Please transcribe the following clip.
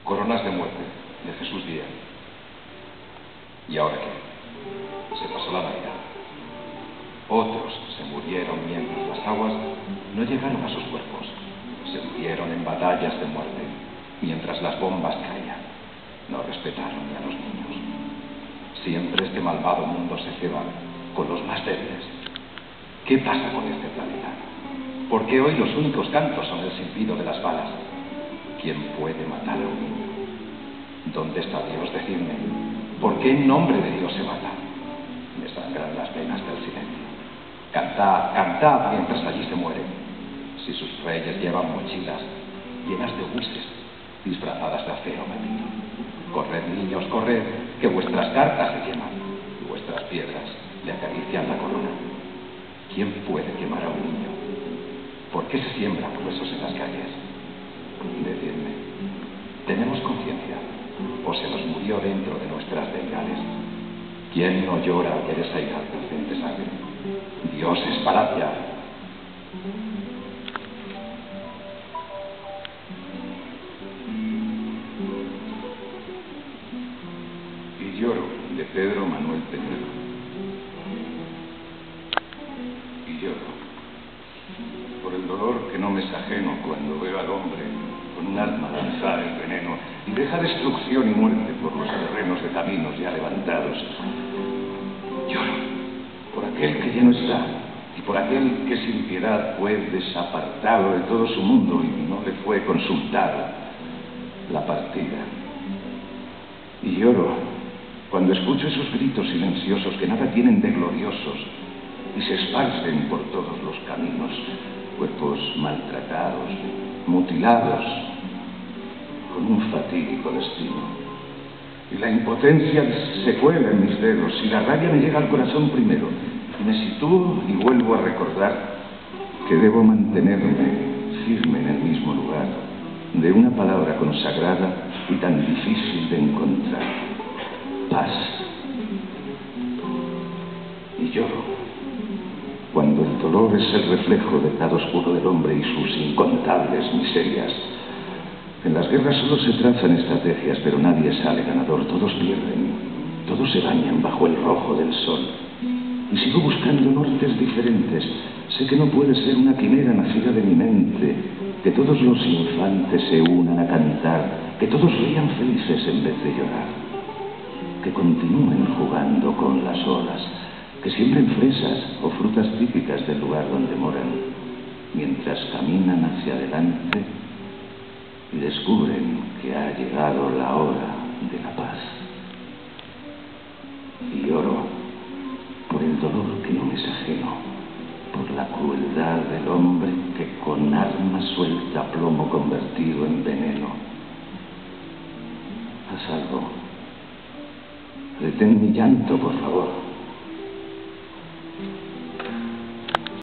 Coronas de muerte, de Jesús Díaz. ¿Y ahora qué? Se pasó la Navidad. Otros se murieron mientras las aguas no llegaron a sus cuerpos. Se murieron en batallas de muerte, mientras las bombas caían. No respetaron ni a los niños. Siempre este malvado mundo se ceba con los más débiles. ¿Qué pasa con este planeta? ¿Por qué hoy los únicos cantos son el silbido de las balas? ¿Quién puede matar a un niño? ¿Dónde está Dios? Decidme. ¿Por qué en nombre de Dios se mata? Me sangran las venas del silencio. Cantad, cantad mientras allí se mueren. Si sus reyes llevan mochilas llenas de buses, disfrazadas de acero batido. Corred, niños, corred, que vuestras cartas se queman y vuestras piedras le acarician la corona. ¿Quién puede quemar a un niño? ¿Por qué se siembran huesos en las calles? Decidme, ¿tenemos conciencia o se nos murió dentro de nuestras bengales? ¿Quién no llora al ver esa inocente sangre? Dioses, parad ya. Y lloro, de Pedro Manuel Peñuelo. Y lloro por el dolor que no me es ajeno cuando veo al hombre con un arma lanzar el veneno y deja destrucción y muerte por los terrenos de caminos ya levantados. Lloro por aquel que ya no está y por aquel que sin piedad fue desapartado de todo su mundo y no le fue consultado la partida. Y lloro cuando escucho esos gritos silenciosos que nada tienen de gloriosos y se esparcen por todos los caminos, cuerpos maltratados, mutilados, con un fatídico destino. Y la impotencia se cuela en mis dedos y la rabia me llega al corazón primero. Y me sitúo y vuelvo a recordar que debo mantenerme firme en el mismo lugar de una palabra consagrada y tan difícil de encontrar: paz. Y lloro cuando el dolor es el reflejo del lado oscuro del hombre y sus incontables miserias. En las guerras solo se trazan estrategias, pero nadie sale ganador. Todos pierden, todos se bañan bajo el rojo del sol. Y sigo buscando nortes diferentes. Sé que no puede ser una quimera nacida de mi mente, que todos los infantes se unan a cantar, que todos rían felices en vez de llorar, que continúen jugando con las olas, que siembren fresas o frutas típicas del lugar donde moran, mientras caminan hacia adelante y descubren que ha llegado la hora de la paz. Y lloro por el dolor que no me es ajeno, por la crueldad del hombre que con armas suelta plomo convertido en veneno. Haz algo. Detén mi llanto, por favor.